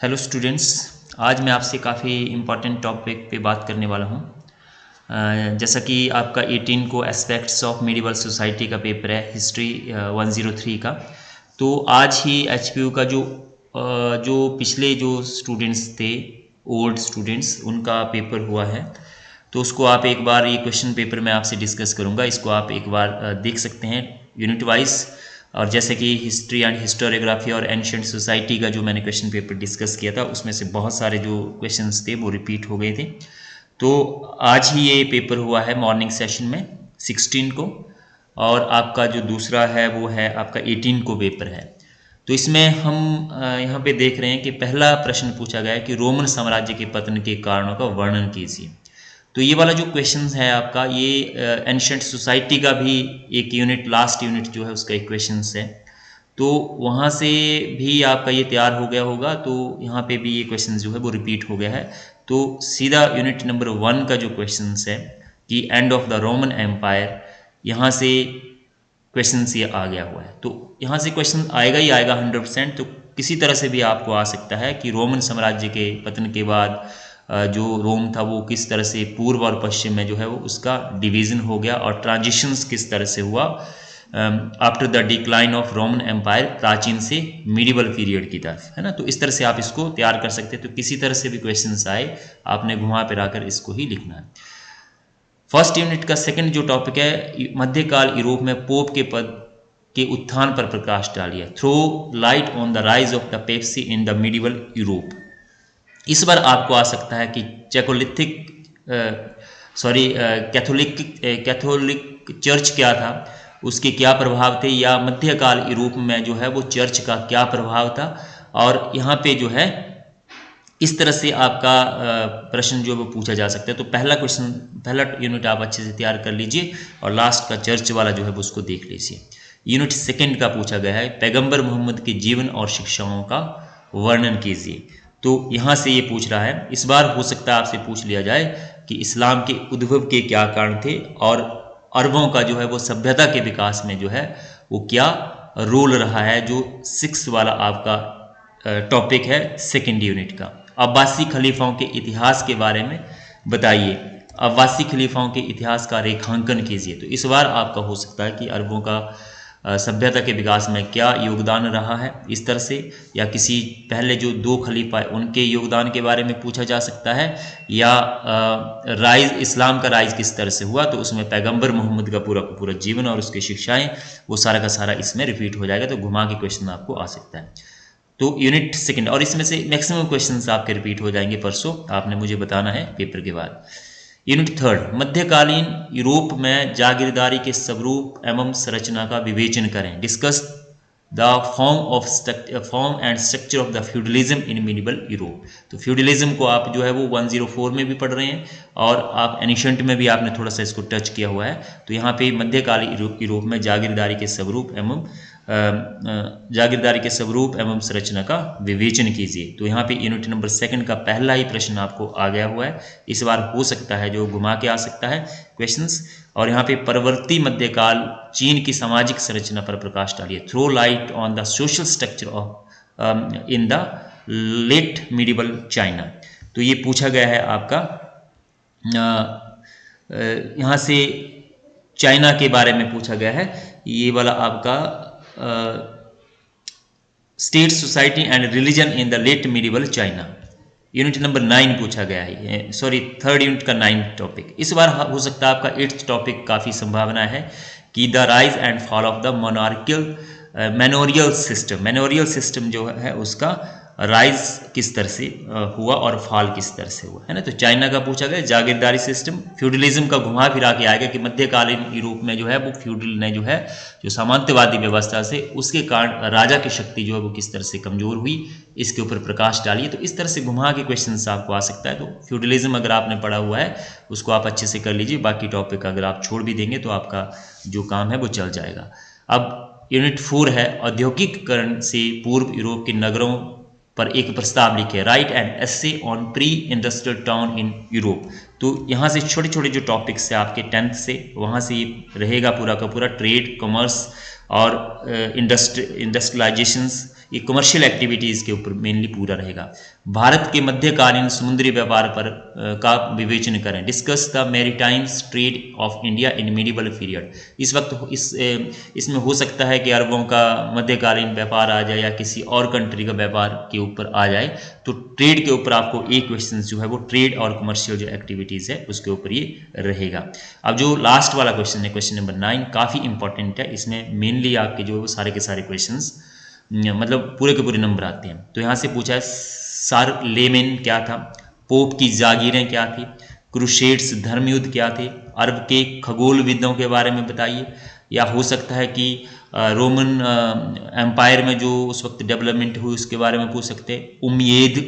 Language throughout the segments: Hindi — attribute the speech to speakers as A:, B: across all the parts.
A: हेलो स्टूडेंट्स, आज मैं आपसे काफ़ी इम्पॉर्टेंट टॉपिक पे बात करने वाला हूँ। जैसा कि आपका 18 को एस्पेक्ट्स ऑफ मेडिवल सोसाइटी का पेपर है, हिस्ट्री 103 का। तो आज ही एचपीयू का जो पिछले जो स्टूडेंट्स थे, ओल्ड स्टूडेंट्स, उनका पेपर हुआ है। तो उसको आप एक बार, ये क्वेश्चन पेपर मैं आपसे डिस्कस करूँगा, इसको आप एक बार देख सकते हैं यूनिट वाइज। और जैसे कि हिस्ट्री एंड हिस्टोरियोग्राफी और एंशिएंट सोसाइटी का जो मैंने क्वेश्चन पेपर डिस्कस किया था, उसमें से बहुत सारे जो क्वेश्चंस थे वो रिपीट हो गए थे। तो आज ही ये पेपर हुआ है मॉर्निंग सेशन में 16 को, और आपका जो दूसरा है वो है आपका 18 को पेपर है। तो इसमें हम यहाँ पे देख रहे हैं कि पहला प्रश्न पूछा गया है कि रोमन साम्राज्य के पतन के कारणों का वर्णन कीजिए। तो ये वाला जो क्वेश्चन है आपका, ये एंशिएंट सोसाइटी का भी एक यूनिट, लास्ट यूनिट जो है उसका एक क्वेश्चन है। तो वहाँ से भी आपका ये तैयार हो गया होगा, तो यहाँ पे भी ये क्वेश्चन जो है वो रिपीट हो गया है। तो सीधा यूनिट नंबर 1 का जो क्वेश्चन है कि end of the Roman empire, यहाँ से क्वेश्चन ये आ गया हुआ है। तो यहाँ से क्वेश्चन आएगा ही आएगा 100%। तो किसी तरह से भी आपको आ सकता है कि रोमन साम्राज्य के पतन के बाद जो रोम था वो किस तरह से पूर्व और पश्चिम में जो है वो उसका डिवीज़न हो गया, और ट्रांजिशंस किस तरह से हुआ after the decline of Roman empire, प्राचीन से मिडिवल पीरियड की तरफ, है ना। तो इस तरह से आप इसको तैयार कर सकते हैं। तो किसी तरह से भी क्वेश्चंस आए, आपने घुमा फिरा कर इसको ही लिखना है। फर्स्ट यूनिट का सेकंड जो टॉपिक है, मध्यकाल यूरोप में पोप के पद के उत्थान पर प्रकाश डालिए, throw light on the rise of the papacy in the medieval Europe. इस बार आपको आ सकता है कि कैथोलिक चर्च क्या था, उसके क्या प्रभाव थे, या मध्यकाल यूरोप में जो है वो चर्च का क्या प्रभाव था। और यहाँ पे जो है इस तरह से आपका प्रश्न जो वो पूछा जा सकता है। तो पहला यूनिट आप अच्छे से तैयार कर लीजिए, और लास्ट का चर्च वाला जो है वो उसको देख लीजिए। यूनिट सेकंड का पूछा गया है, पैगंबर मोहम्मद के जीवन और शिक्षाओं का वर्णन कीजिए। तो यहाँ से ये पूछ रहा है, इस बार हो सकता है आपसे पूछ लिया जाए कि इस्लाम के उद्भव के क्या कारण थे, और अरबों का जो है वो सभ्यता के विकास में जो है वो क्या रोल रहा है। जो 6 वाला आपका टॉपिक है सेकेंड यूनिट का। अब्बासी खलीफाओं के इतिहास के बारे में बताइए, अब्बासी खलीफाओं के इतिहास का रेखांकन कीजिए। तो इस बार आपका हो सकता है कि अरबों का सभ्यता के विकास में क्या योगदान रहा है, इस तरह से, या किसी पहले जो 2 खलीफा है उनके योगदान के बारे में पूछा जा सकता है, या राइज, इस्लाम का राइज किस तरह से हुआ। तो उसमें पैगंबर मोहम्मद का पूरा जीवन और उसकी शिक्षाएं, वो सारा का सारा इसमें रिपीट हो जाएगा। तो घुमा के क्वेश्चन आपको आ सकता है। तो यूनिट सेकंड, और इसमें से मैक्सिमम क्वेश्चंस आपके रिपीट हो जाएंगे परसों, आपने मुझे बताना है पेपर के बाद। यूनिट थर्ड, मध्यकालीन यूरोप में जागीरदारी के स्वरूप एवं संरचना का विवेचन करें। Discuss the form and structure of the feudalism in medieval Europe. तो फ्यूडलिज्म को आप जो है वो 104 में भी पढ़ रहे हैं, और आप एनिशेंट में भी आपने थोड़ा सा इसको टच किया हुआ है। तो यहाँ पे मध्यकालीन यूरोप में जागीरदारी के स्वरूप एवं संरचना का विवेचन कीजिए। तो यहाँ पे यूनिट नंबर सेकंड का पहला ही प्रश्न आपको आ गया हुआ है। इस बार हो सकता है जो घुमा के आ सकता है क्वेश्चंस। और यहाँ पे परवर्ती मध्यकाल चीन की सामाजिक संरचना पर प्रकाश डालिए, throw light on the social structure of in the late medieval China. तो ये पूछा गया है आपका, यहाँ से चाइना के बारे में पूछा गया है। ये वाला आपका state, society and religion in the late medieval China, unit number 9 पूछा गया है। सॉरी, थर्ड यूनिट का 9 टॉपिक। इस बार हो सकता है आपका 8th टॉपिक काफ़ी संभावना है कि the rise and fall of the manorial system. Manorial system जो है उसका राइज किस तरह से हुआ और फॉल किस तरह से हुआ, है ना। तो चाइना का पूछा गया, जागीरदारी सिस्टम, फ्यूडलिज्म का घुमा फिरा के आएगा कि मध्यकालीन यूरोप में जो है वो फ्यूडल ने जो है जो सामंतवादी व्यवस्था से, उसके कारण राजा की शक्ति जो है वो किस तरह से कमजोर हुई, इसके ऊपर प्रकाश डालिए। तो इस तरह से घुमा के क्वेश्चन आपको आ सकता है। तो फ्यूडलिज्म अगर आपने पढ़ा हुआ है उसको आप अच्छे से कर लीजिए, बाकी टॉपिक अगर आप छोड़ भी देंगे तो आपका जो काम है वो चल जाएगा। अब यूनिट 4 है, औद्योगिकीकरण से पूर्व यूरोप के नगरों पर एक प्रस्ताव लिखे, right and essay on pre industrial town in Europe. तो यहाँ से छोटे छोटे जो टॉपिक्स है आपके 10th से, वहाँ से ये रहेगा पूरा का पूरा, ट्रेड, कॉमर्स और इंडस्ट्रियलाइजेशंस, ये कमर्शियल एक्टिविटीज़ के ऊपर मेनली पूरा रहेगा। भारत के मध्यकालीन समुद्री व्यापार पर का विवेचन करें। Discuss the maritimes trade of India in medieval period. इस वक्त इसमें हो सकता है कि अरबों का मध्यकालीन व्यापार आ जाए या किसी और कंट्री का व्यापार के ऊपर आ जाए, तो ट्रेड के ऊपर आपको एक क्वेश्चन जो है वो ट्रेड और कमर्शियल जो एक्टिविटीज़ है उसके ऊपर ये रहेगा। अब जो लास्ट वाला क्वेश्चन है, क्वेश्चन नंबर 9, काफ़ी इंपॉर्टेंट है। इसमें मेनली आपके जो सारे के सारे क्वेश्चंस मतलब पूरे के पूरे नंबर आते हैं। तो यहाँ से पूछा है सार लेमेन क्या था, पोप की जागीरें क्या थी, क्रूसेड्स धर्म युद्ध क्या थे, अरब के खगोलविदों के बारे में बताइए, या हो सकता है कि रोमन एम्पायर में जो उस वक्त डेवलपमेंट हुई उसके बारे में पूछ सकते हैं। उम्मेद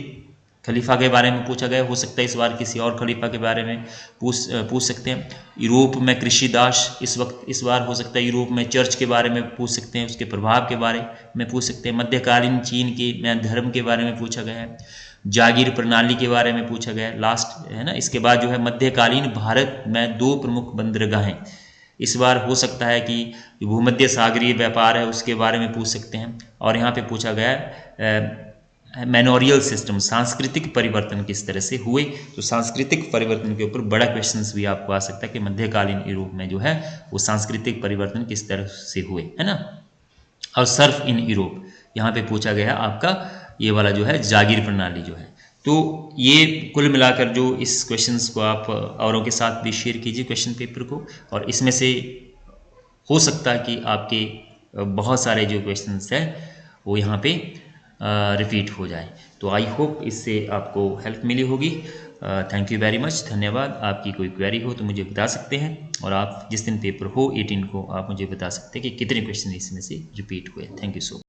A: खलीफा के बारे में पूछा गया, हो सकता है इस बार किसी और खलीफा के बारे में पूछ सकते हैं। यूरोप में कृषिदास इस बार हो सकता है यूरोप में चर्च के बारे में पूछ सकते हैं, उसके प्रभाव के बारे में पूछ सकते हैं। मध्यकालीन चीन के धर्म के बारे में पूछा गया है। जागीर प्रणाली के बारे में पूछा गया है, लास्ट है ना। इसके बाद जो है मध्यकालीन भारत में 2 प्रमुख बंदरगाहें, इस बार हो सकता है कि भूमध्य सागरीय व्यापार है उसके बारे में पूछ सकते हैं। और यहाँ पे पूछा गया है मैनोरियल सिस्टम, सांस्कृतिक परिवर्तन किस तरह से हुए। तो सांस्कृतिक परिवर्तन के ऊपर बड़ा क्वेश्चंस भी आपको आ सकता है कि मध्यकालीन यूरोप में जो है वो सांस्कृतिक परिवर्तन किस तरह से हुए, है ना। और सर्फ इन यूरोप, यहाँ पे पूछा गया आपका ये वाला जो है जागीर प्रणाली जो है। तो ये कुल मिलाकर जो इस क्वेश्चंस को आप औरों के साथ भी शेयर कीजिए क्वेश्चन पेपर को, और इसमें से हो सकता है कि आपके बहुत सारे जो क्वेश्चंस हैं वो यहाँ पे रिपीट हो जाए। तो आई होप इससे आपको हेल्प मिली होगी। थैंक यू वेरी मच, धन्यवाद। आपकी कोई क्वेरी हो तो मुझे बता सकते हैं, और आप जिस दिन पेपर हो 18 को आप मुझे बता सकते हैं कि कितने क्वेश्चन इसमें से रिपीट हुए। Thank you so much.